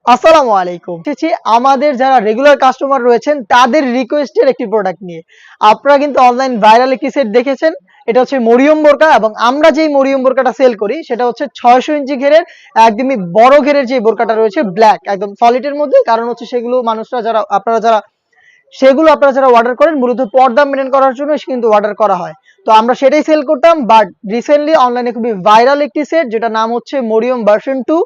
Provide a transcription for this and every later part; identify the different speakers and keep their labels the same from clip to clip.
Speaker 1: আসসালামু আলাইকুম। এসেছি আমাদের যারা রেগুলার কাস্টমার রয়েছেন তাদের রিকোয়েস্টের একটি প্রোডাক্ট নিয়ে। আপনারা কিন্তু অনলাইন ভাইরাল একটি সেট দেখেছেন। এটা হচ্ছে মরিয়ম বোরকা এবং আমরা যেই মরিয়ম বোরকাটা সেল করি সেটা হচ্ছে ৬০০ ইঞ্চি ঘেরের একদমই বড় ঘেরের যে বোরকাটা রয়েছে ব্ল্যাক একদম সলিড এর মধ্যে। কারণ হচ্ছে সেগুলো মানুষরা আপনারা যারা অর্ডার করেন মূলত পর্দা মেইনটেইন করার জন্য কিন্তু অর্ডার করা হয়। তো আমরা সেটাই সেল করতাম, বাট রিসেন্টলি অনলাইনে খুবই ভাইরাল একটি সেট যেটা নাম হচ্ছে মরিয়ম ভার্সন 2।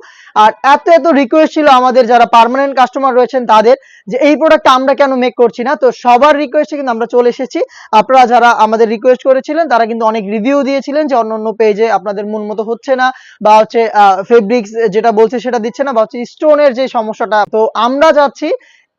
Speaker 1: আর এত রিকোয়েস্ট ছিল আমাদের যারা পার্মানেন্ট কাস্টমার রয়েছেন তাদের, যে এই প্রোডাক্টটা আমরা কেন মেক করছি না। তো সবার রিকোয়েস্টে কিন্তু আমরা চলে এসেছি। আপনারা যারা আমাদের রিকোয়েস্ট করেছিলেন তারা কিন্তু অনেক রিভিউ দিয়েছিলেন যে অন্য পেজে আপনাদের মন মতো হচ্ছে না, বা হচ্ছে ফেব্রিক্স যেটা বলছে সেটা দিচ্ছে না, বা হচ্ছে স্টোনের যে সমস্যাটা। তো আমরা যাচ্ছি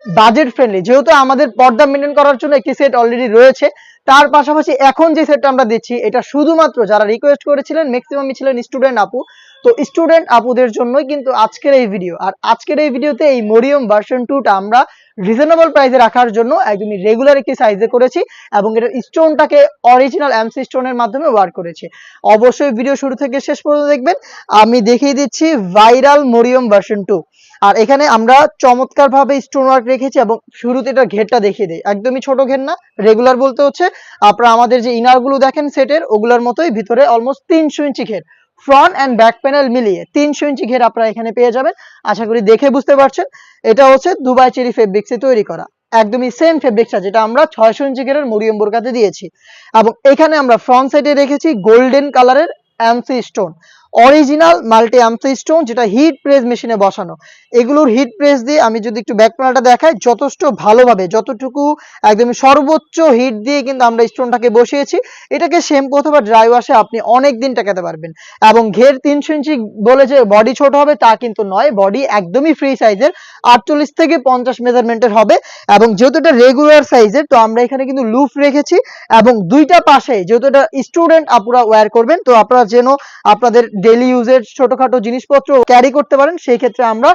Speaker 1: বাজেট ফ্রেন্ডলি, যেহেতু আমাদের পর্দা মেনটেন করার জন্য একটি সেট অলরেডি রয়েছে। তার পাশাপাশি এখন যে সেটটা আমরা দিচ্ছি এটা শুধুমাত্র যারা রিকোয়েস্ট করেছিলেন ম্যাক্সিমামই ছিলেন স্টুডেন্ট আপু। তো স্টুডেন্ট আপুদের জন্যই কিন্তু আজকের এই ভিডিও। আর আজকের এই ভিডিওতে এই মরিয়ম ভার্সন 2টা আমরা রিজনেবল প্রাইসে রাখার জন্য একদমই রেগুলার একটি সাইজে করেছি এবং এটার স্টোনটাকে অরিজিনাল এমসি স্টোনের মাধ্যমে ওয়ার্ক করেছি। অবশ্যই ভিডিও শুরু থেকে শেষ পর্যন্ত দেখবেন। আমি দেখিয়ে দিচ্ছি ভাইরাল মরিয়ম ভার্সন 2। আর এখানে আমরা চমৎকার ভাবে স্টোন ওয়ার্ক রেখেছি এবং শুরুতে এটা ঘেরটা দেখিয়ে দেই, একদমই ছোট ঘের না, রেগুলার বলতে হচ্ছে আপনারা আমাদের যে ইনার গুলো দেখেন সেটের ওগুলোর মতোই ভিতরে অলমোস্ট 300 ইঞ্চি ঘের, ফ্রন্ট অ্যান্ড ব্যাক প্যানেল মিলিয়ে 300 ইঞ্চি ঘের আপনারা এখানে পেয়ে যাবেন। আশা করি দেখে বুঝতে পারছেন এটা হচ্ছে দুবাই চেরি ফেব্রিক্সে তৈরি করা, একদমই সেম ফেব্রিক্সটা যেটা আমরা 600 ইঞ্চি ঘেরের মরিয়ম বোরকাতে দিয়েছি। এবং এখানে আমরা ফ্রন্ট সাইডে রেখেছি গোল্ডেন কালারের MC stone, original multi MC stone যেটা হিট প্রেস মেশিনে বসানো। এগুলোর হিট প্রেস দিয়ে আমি যদি একটু ব্যাক প্যানেলটা দেখাই, যথেষ্ট ভালোভাবে যতটুকু একদম সর্বোচ্চ হিট দিয়ে কিন্তু আমরা স্টোনটাকে বসিয়েছি। এটাকে শ্যাম্পু অথবা ড্রাই ওয়াশে আপনি অনেক দিন টেকাতে পারবেন। এবং ঘের 300 ইঞ্চি বলে যে বডি ছোট হবে তা কিন্তু নয়, বডি একদমই ফ্রি সাইজের 48 থেকে 50 মেজারমেন্টের হবে। এবং যেহেতু এটা রেগুলার সাইজের তো আমরা এখানে কিন্তু লুফ রেখেছি এবং দুইটা পাশে যেহেতু এটা স্টুডেন্ট আপুরা ওয়্যার করবেন, তো আপনারা যেন আপনাদের ডেইলি ইউজের ছোটখাটো জিনিসপত্র ক্যারি করতে পারেন সেই ক্ষেত্রে আমরা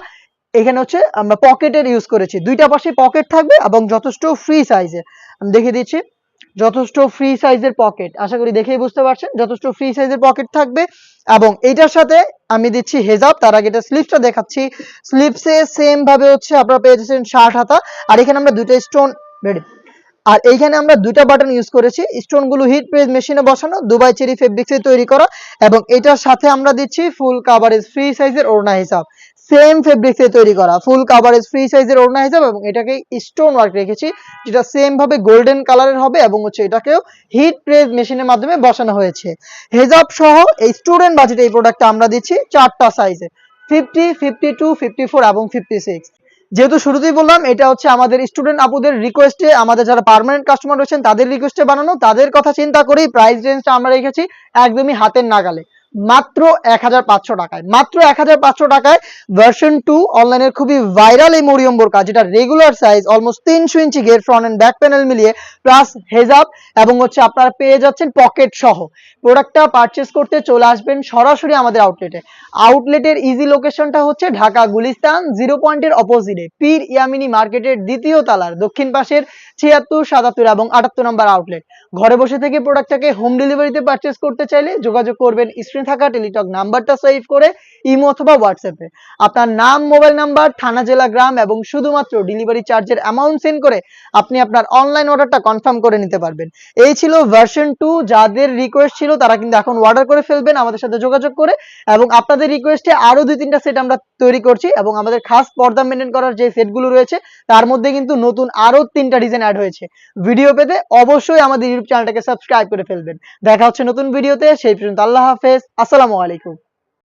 Speaker 1: এখানে হচ্ছে আমরা পকেটের ইউজ করেছি। দুইটা পাশে পকেট থাকবে এবং যথেষ্ট ফ্রি সাইজের। আমি দেখিয়ে দিচ্ছি, যথেষ্ট ফ্রি সাইজের পকেট, আশা করি দেখেই বুঝতে পারছেন যথেষ্ট ফ্রি সাইজের পকেট থাকবে। এবং এইটার সাথে আমি দিচ্ছি হেজাব। তার আগে এটা স্লিপসটা দেখাচ্ছি। স্লিপসে সেম ভাবে হচ্ছে আপনারা পেয়ে যাচ্ছেন শার্ট হাতা। আর এখানে আমরা দুটো স্টোন রেডি, আর এইখানে আমরা দুইটা বাটন ইউজ করেছি। স্টোন গুলো হিট প্রেস মেশিনে বসানো, দুবাই চেরি ফেব্রিক্সে তৈরি করা। এবং এটার সাথে আমরা দিচ্ছি ফুল কাভারেজ ফ্রি সাইজের ওড়না হিসাব, সেম ফেব্রিক্সে তৈরি করা ফুল কাভারেজ ফ্রি সাইজের ওড়না হিসাব। এবং এটাকে স্টোন ওয়ার্ক রেখেছি যেটা সেম ভাবে গোল্ডেন কালারের হবে এবং হচ্ছে এটাকেও হিট প্রেস মেশিনের মাধ্যমে বসানো হয়েছে। হেজাব সহ এই স্টুডেন্ট বাজেটে এই প্রোডাক্টটা আমরা দিচ্ছি চারটা সাইজে, 50, 52, 54 এবং 56। যেহেতু শুরুতেই বললাম এটা হচ্ছে আমাদের স্টুডেন্ট আপুদের রিকোয়েস্টে, আমাদের যারা পার্মানেন্ট কাস্টমার রয়েছেন তাদের রিকোয়েস্টে বানানো, তাদের কথা চিন্তা করেই প্রাইস রেঞ্জটা আমরা রেখেছি একদমই হাতের নাগালে, মাত্র 1500 টাকায়। মাত্র 1500 টাকায় ভার্সন 2 অনলাইনের খুবই ভাইরাল এই মরিয়ম বোরকা যেটা রেগুলার সাইজ অলমোস্ট 300 ইঞ্চি ঘের, ফ্রন্ট এন্ড ব্যাক প্যানেল মিলিয়ে প্লাস হেজাব এবং হচ্ছে আপনারা পেয়ে যাচ্ছেন পকেট সহ। প্রোডাক্টটা পারচেজ করতে চলে আসবেন সরাসরি আমাদের আউটলেটে। আউটলেটের ইজি লোকেশনটা হচ্ছে ঢাকা গুলিস্তান 0 পয়েন্টের অপোজিটে পীর ইয়ামিনী মার্কেটের দ্বিতীয় তলার দক্ষিণ পাশের 76, 77 এবং 78 নম্বর আউটলেট। ঘরে বসে থেকে প্রোডাক্টটাকে হোম ডেলিভারিতে পারচেজ করতে চাইলে যোগাযোগ করবেন স্ক্রিনে থাকা টেলিটক নাম্বারটা সেভ করে ইমো অথবা হোয়াটসঅ্যাপে আপনার নাম, মোবাইল নাম্বার, থানা, জেলা, গ্রাম এবং শুধুমাত্র ডেলিভারি চার্জের অ্যামাউন্ট সেন্ড করে আপনি আপনার অনলাইন অর্ডারটা কনফার্ম করে নিতে পারবেন। এই ছিল ভার্সন 2। যাদের রিকোয়েস্ট ছিল তারা কিন্তু এখন অর্ডার করে ফেলবেন আমাদের সাথে যোগাযোগ করে। এবং আপনাদের রিকোয়েস্টে আরো 2-3টা সেট আমরা তৈরি করছি এবং আমাদের খাস পর্দা মেনটেন করার যে সেটগুলো রয়েছে তার মধ্যে কিন্তু নতুন আরো 3টা ডিজাইন অ্যাড হয়েছে। ভিডিও পেতে অবশ্যই আমাদের ইউটিউব চ্যানেলটাকে সাবস্ক্রাইব করে ফেলবেন। দেখা হচ্ছে নতুন ভিডিওতে, সেই পর্যন্ত আল্লাহ হাফেজ, আসসালামু আলাইকুম।